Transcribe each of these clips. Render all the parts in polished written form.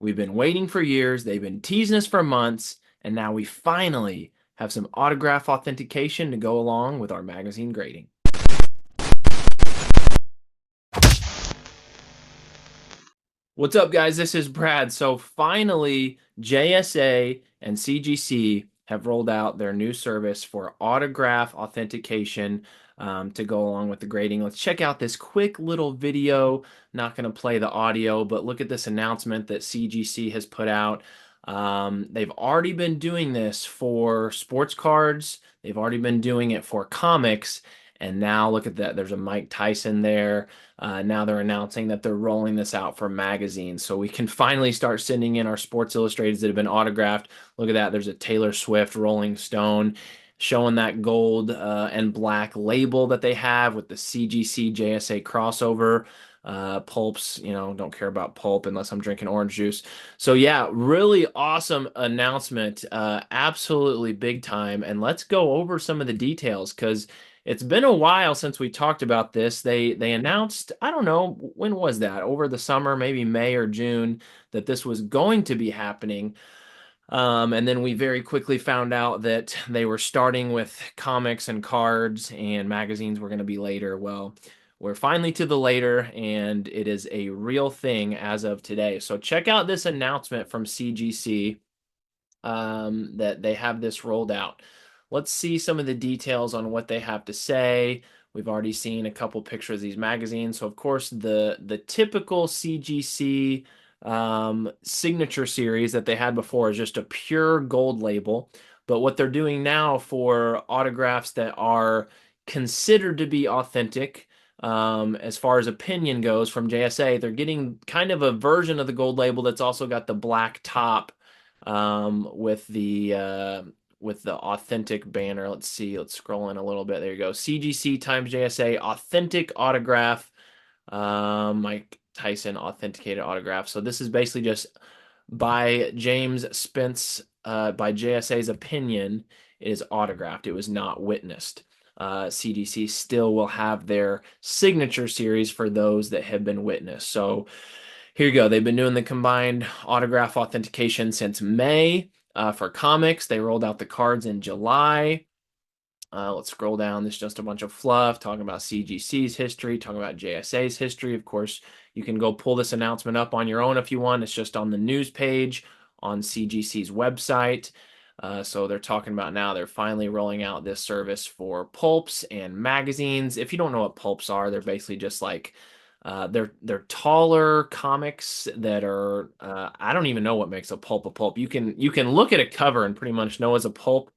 We've been waiting for years, they've been teasing us for months, and now we finally have some autograph authentication to go along with our magazine grading. What's up, guys? This is Brad. So finally, JSA and CGC have rolled out their new service for autograph authentication to go along with the grading. Let's check out this quick little video. Not going to play the audio, but look at this announcement that CGC has put out. They've already been doing this for sports cards. They've already been doing it for comics. And now look at that. There's a Mike Tyson there. Now they're announcing that they're rolling this out for magazines. So we can finally start sending in our Sports Illustrateds that have been autographed. Look at that. There's a Taylor Swift Rolling Stone showing that gold and black label that they have with the CGC JSA crossover. Pulps, don't care about pulp unless I'm drinking orange juice. So yeah, really awesome announcement. Absolutely big time. And let's go over some of the details because it's been a while since we talked about this. They announced, I don't know, when was that? Over the summer, maybe May or June, that this was going to be happening. And then we very quickly found out that they were starting with comics and cards and magazines were going to be later. Well, we're finally to the later, and it is a real thing as of today. So check out this announcement from CGC that they have this rolled out. Let's see some of the details on what they have to say. We've already seen a couple pictures of these magazines. So of course the typical CGC signature series that they had before is just a pure gold label. But what they're doing now for autographs that are considered to be authentic, as far as opinion goes from JSA, they're getting kind of a version of the gold label that's also got the black top with the authentic banner. Let's see. Let's scroll in a little bit. There you go. CGC times JSA authentic autograph. Mike Tyson authenticated autograph. So this is basically just by James Spence, by JSA's opinion, it is autographed. It was not witnessed. CGC still will have their signature series for those that have been witnessed. So here you go. They've been doing the combined autograph authentication since May for comics. They rolled out the cards in July. Let's scroll down. This is just a bunch of fluff talking about CGC's history, talking about JSA's history. Of course, you can go pull this announcement up on your own if you want. It's just on the news page on CGC's website. So they're talking about now they're finally rolling out this service for pulps and magazines. If you don't know what pulps are, they're basically just like they're taller comics that are I don't even know what makes a pulp a pulp. You can look at a cover and pretty much know as a pulp,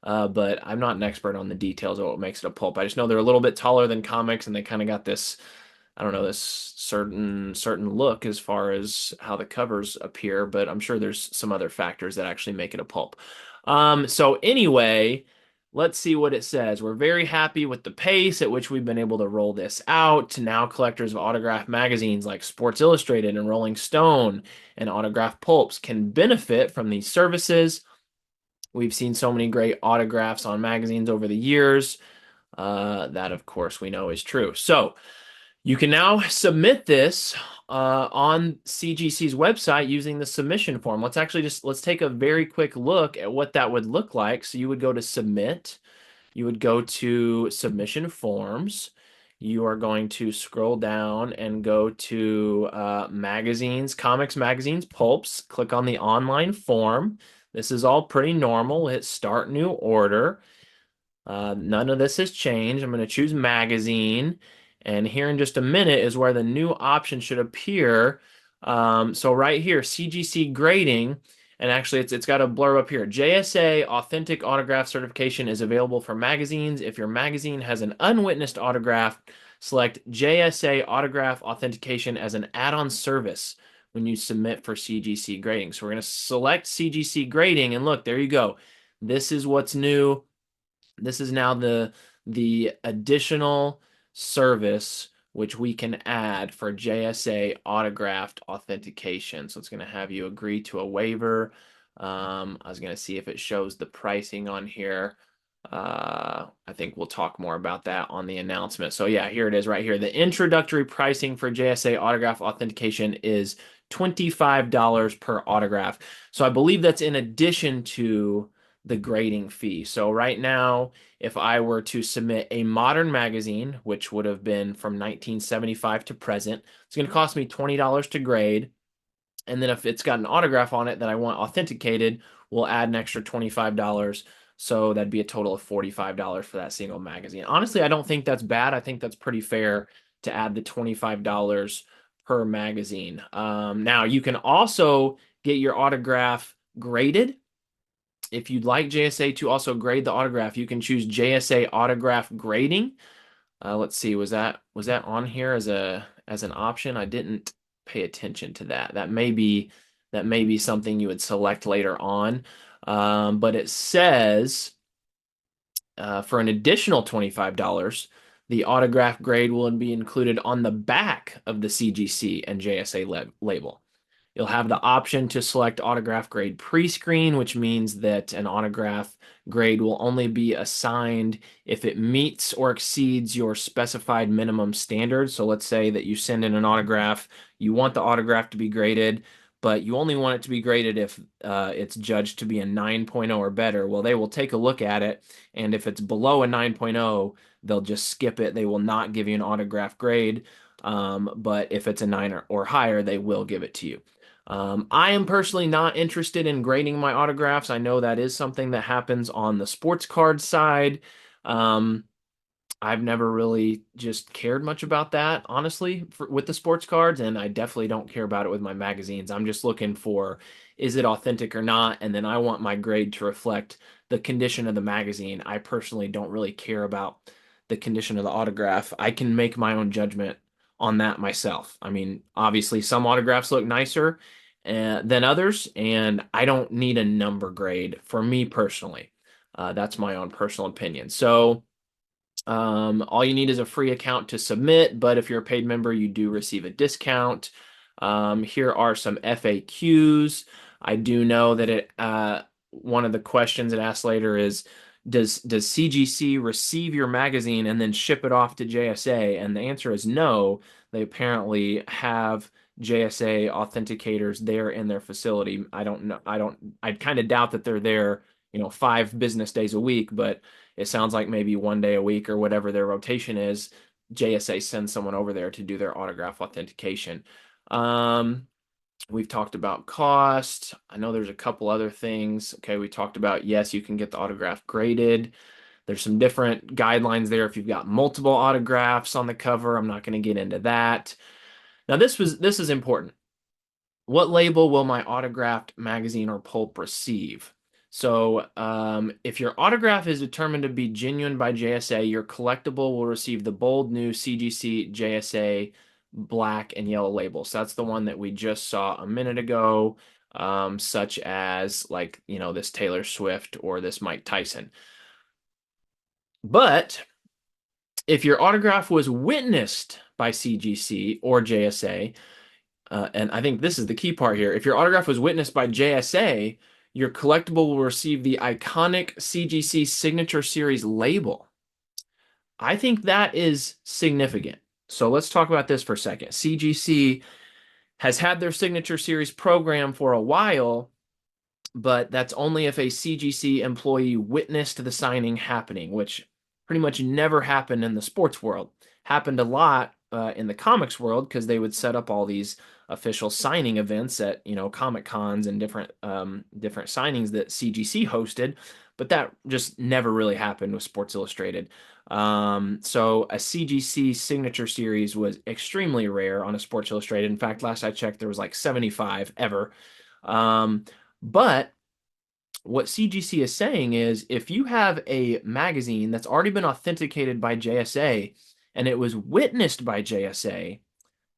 but I'm not an expert on the details of what makes it a pulp. I just know they're a little bit taller than comics, and they kind of got this, I don't know, this certain look as far as how the covers appear. But I'm sure there's some other factors that actually make it a pulp. So anyway. Let's see what it says. We're very happy with the pace at which we've been able to roll this out. Now collectors of autograph magazines like Sports Illustrated and Rolling Stone and autograph pulps can benefit from these services. We've seen so many great autographs on magazines over the years. That, of course, we know is true. So you can now submit this on CGC's website using the submission form. Let's take a very quick look at what that would look like. So you would go to submit, you would go to submission forms. You are going to scroll down and go to magazines, comics, magazines, pulps. Click on the online form. This is all pretty normal. Hit start new order. None of this has changed. I'm going to choose magazine. And here in just a minute is where the new option should appear. So right here, CGC grading, and actually it's got a blurb up here. JSA authentic autograph certification is available for magazines. If your magazine has an unwitnessed autograph, select JSA autograph authentication as an add-on service when you submit for CGC grading. So we're going to select CGC grading, and look, there you go. This is what's new. This is now the additional service which we can add for JSA autographed authentication. So it's going to have you agree to a waiver. I was going to see if it shows the pricing on here. I think we'll talk more about that on the announcement. So yeah, here it is right here. The introductory pricing for JSA autograph authentication is $25 per autograph. So I believe that's in addition to the grading fee. So right now, if I were to submit a modern magazine, which would have been from 1975 to present, it's going to cost me $20 to grade. And then if it's got an autograph on it that I want authenticated, we'll add an extra $25. So that'd be a total of $45 for that single magazine. Honestly, I don't think that's bad. I think that's pretty fair to add the $25 per magazine. Now, you can also get your autograph graded. If you'd like JSA to also grade the autograph, you can choose JSA autograph grading. Let's see, was that on here as an option? I didn't pay attention to that. That may be something you would select later on. But it says for an additional $25, the autograph grade will be included on the back of the CGC and JSA label. You'll have the option to select autograph grade pre-screen, which means that an autograph grade will only be assigned if it meets or exceeds your specified minimum standards. So let's say that you send in an autograph, you want the autograph to be graded, but you only want it to be graded if it's judged to be a 9.0 or better. Well, they will take a look at it, and if it's below a 9.0, they'll just skip it. They will not give you an autograph grade. But if it's a 9 or higher, they will give it to you. I am personally not interested in grading my autographs. I know that is something that happens on the sports card side. Um, I've never really just cared much about that, honestly, with the sports cards, and I definitely don't care about it with my magazines. I'm just looking for, is it authentic or not? And then I want my grade to reflect the condition of the magazine. I personally don't really care about the condition of the autograph. I can make my own judgment on that myself. I mean, obviously, some autographs look nicer than others, and I don't need a number grade for me personally. That's my own personal opinion. So, all you need is a free account to submit, but if you're a paid member, you do receive a discount. Here are some FAQs. I do know that one of the questions it asks later is, does CGC receive your magazine and then ship it off to JSA? And the answer is no. They apparently have JSA authenticators there in their facility. I don't know. I kind of doubt that they're there, 5 business days a week, but it sounds like maybe one day a week or whatever their rotation is, JSA sends someone over there to do their autograph authentication. We've talked about cost. I know there's a couple other things. Okay, we talked about, yes, you can get the autograph graded. There's some different guidelines there if you've got multiple autographs on the cover. I'm not going to get into that. Now, this is important. What label will my autographed magazine or pulp receive? So if your autograph is determined to be genuine by JSA, your collectible will receive the bold new CGC JSA black and yellow label. So that's the one that we just saw a minute ago, such as this Taylor Swift or this Mike Tyson. But if your autograph was witnessed by CGC or JSA, and I think this is the key part here. If your autograph was witnessed by JSA, your collectible will receive the iconic CGC Signature Series label. I think that is significant. So let's talk about this for a second. CGC has had their Signature Series program for a while, but that's only if a CGC employee witnessed the signing happening, which pretty much never happened in the sports world. Happened a lot in the comics world because they would set up all these official signing events at Comic Cons and different signings that CGC hosted, but that just never really happened with Sports Illustrated. So a CGC signature series was extremely rare on a Sports Illustrated. In fact, last I checked, there was like 75 ever. But what CGC is saying is if you have a magazine that's already been authenticated by JSA and it was witnessed by JSA,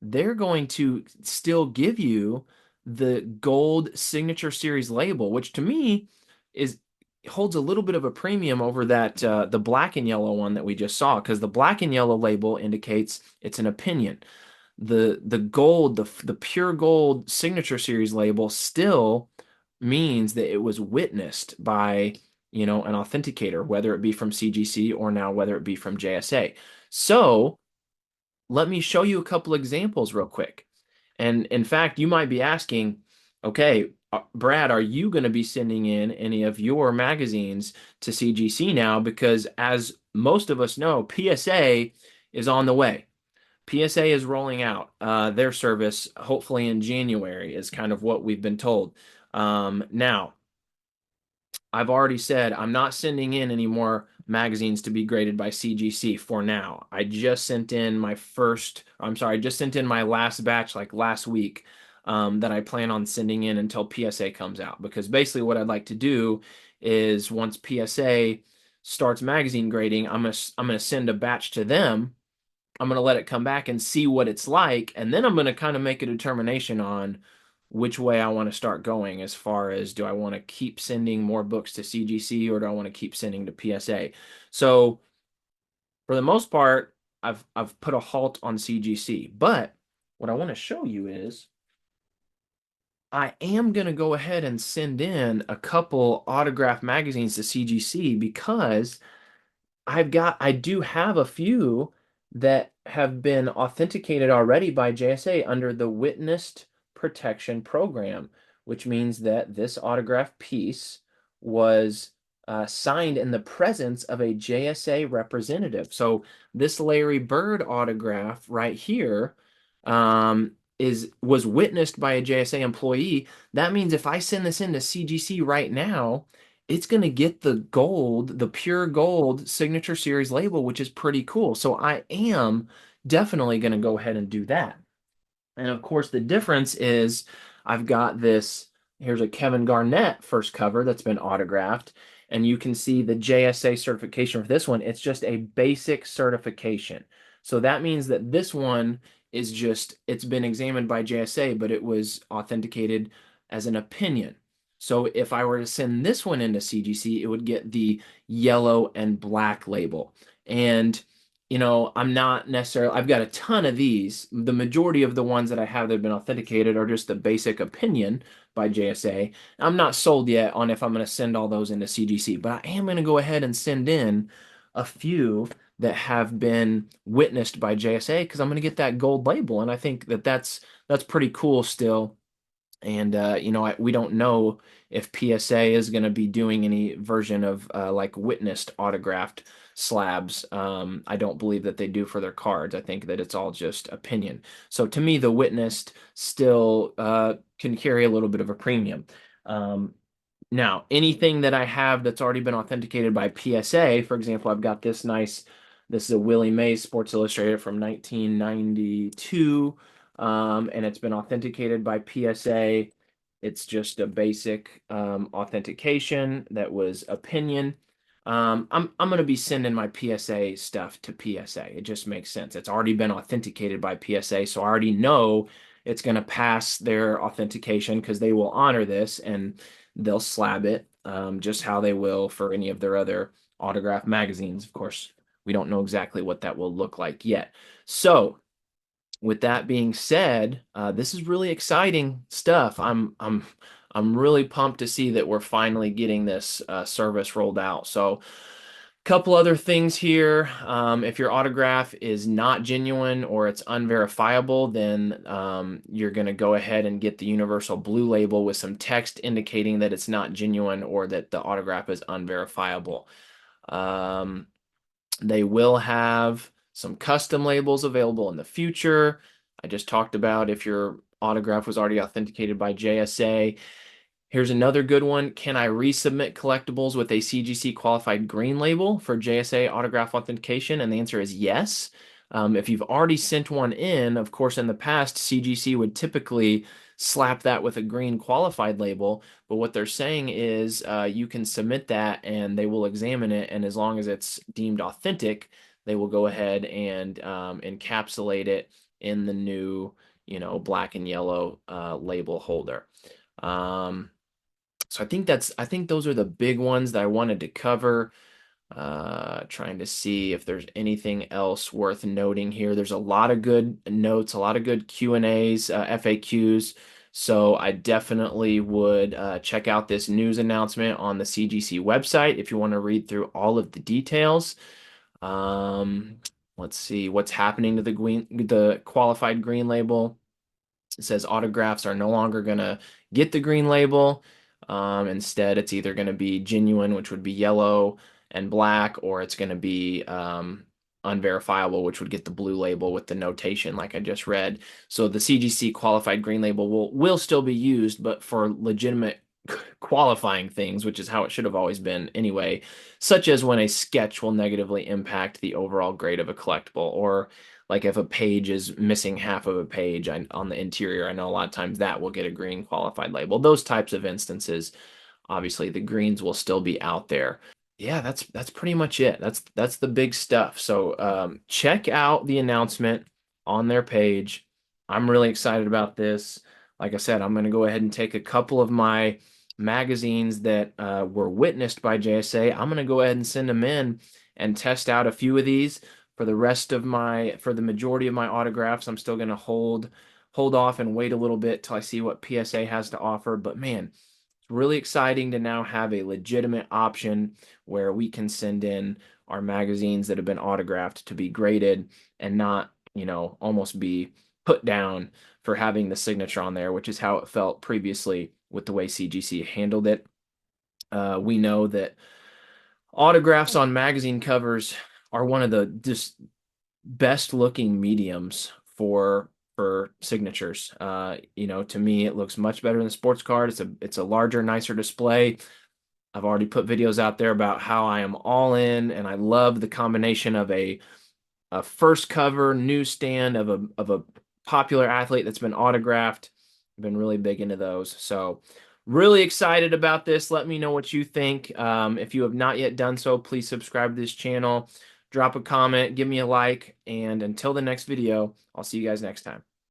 they're going to still give you the gold signature series label, which to me holds a little bit of a premium over that the black and yellow one that we just saw, because the black and yellow label indicates it's an opinion. The gold, the pure gold signature series label still means that it was witnessed by an authenticator, whether it be from CGC or now whether it be from JSA. So let me show you a couple examples real quick. And in fact, you might be asking, okay, Brad, are you going to be sending in any of your magazines to CGC now? Because as most of us know, PSA is on the way. PSA is rolling out their service, hopefully in January, is kind of what we've been told. Now, I've already said I'm not sending in any more magazines to be graded by CGC for now. I just sent in my first, I'm sorry, I just sent in my last batch like last week that I plan on sending in until PSA comes out. Because basically what I'd like to do is once PSA starts magazine grading, I'm gonna send a batch to them. I'm going to let it come back and see what it's like. And then I'm going to kind of make a determination on which way I want to start going as far as do I want to keep sending more books to CGC or do I want to keep sending to PSA? So for the most part, I've put a halt on CGC. But what I want to show you is I am going to go ahead and send in a couple autograph magazines to CGC because I do have a few that have been authenticated already by JSA under the Witnessed Protection Program, which means that this autograph piece was signed in the presence of a JSA representative. So this Larry Bird autograph right here was witnessed by a JSA employee. That means if I send this into CGC right now, it's going to get the gold, the pure gold signature series label, which is pretty cool. So I am definitely going to go ahead and do that. And of course, the difference is I've got this, here's a Kevin Garnett first cover that's been autographed. And you can see the JSA certification for this one. It's just a basic certification. So that means that this one is just, it's been examined by JSA, but it was authenticated as an opinion. So if I were to send this one into CGC, it would get the yellow and black label. And I'm not necessarily, I've got a ton of these. The majority of the ones that I have that have been authenticated are just the basic opinion by JSA. I'm not sold yet on if I'm going to send all those into CGC, but I am going to go ahead and send in a few that have been witnessed by JSA because I'm going to get that gold label. And I think that that's pretty cool still. And we don't know if PSA is going to be doing any version of like witnessed autographed slabs. I don't believe that they do for their cards. I think that it's all just opinion. So to me, the witnessed still can carry a little bit of a premium. Now, anything that I have that's already been authenticated by PSA, for example, I've got this is a Willie Mays Sports Illustrated from 1992, and it's been authenticated by PSA. It's just a basic authentication that was opinion. I'm going to be sending my PSA stuff to PSA. It just makes sense. It's already been authenticated by PSA, so I already know it's going to pass their authentication because they will honor this and they'll slab it just how they will for any of their other autograph magazines. Of course, we don't know exactly what that will look like yet. So, with that being said, this is really exciting stuff. I'm really pumped to see that we're finally getting this service rolled out. So, couple other things here. If your autograph is not genuine or it's unverifiable, then you're going to go ahead and get the universal blue label with some text indicating that it's not genuine or that the autograph is unverifiable. They will have some custom labels available in the future. I just talked about if your autograph was already authenticated by JSA. Here's another good one. Can I resubmit collectibles with a CGC qualified green label for JSA autograph authentication? And the answer is yes. If you've already sent one in, of course, in the past, CGC would typically slap that with a green qualified label. But what they're saying is you can submit that and they will examine it. And as long as it's deemed authentic, they will go ahead and encapsulate it in the new, black and yellow label holder. So I think those are the big ones that I wanted to cover. Trying to see if there's anything else worth noting here. There's a lot of good notes, a lot of good Q&As, FAQs. So I definitely would check out this news announcement on the CGC website if you want to read through all of the details. Um, let's see what's happening to the qualified green label. It says autographs are no longer going to get the green label. Instead, it's either going to be genuine, which would be yellow and black, or it's going to be unverifiable, which would get the blue label with the notation like I just read. So the CGC qualified green label will still be used, but for legitimate qualifying things, which is how it should have always been anyway, such as when a sketch will negatively impact the overall grade of a collectible, or like if a page is missing half of a page on the interior, I know a lot of times that will get a green qualified label. Those types of instances, obviously the greens will still be out there. Yeah, that's pretty much it. That's the big stuff. So check out the announcement on their page. I'm really excited about this. Like I said, I'm going to go ahead and take a couple of my magazines that were witnessed by JSA. I'm going to go ahead and send them in and test out a few of these. For the majority of my autographs, I'm still going to hold off and wait a little bit till I see what PSA has to offer. But man, it's really exciting to now have a legitimate option where we can send in our magazines that have been autographed to be graded and not, almost be put down for having the signature on there, which is how it felt previously with the way CGC handled it. We know that autographs on magazine covers are one of the just best looking mediums for signatures. To me, it looks much better than the sports card. It's a larger, nicer display. I've already put videos out there about how I am all in, and I love the combination of a first cover newsstand of a popular athlete that's been autographed. I've been really big into those. So really excited about this. Let me know what you think. If you have not yet done so, please subscribe to this channel, drop a comment, give me a like, and until the next video, I'll see you guys next time.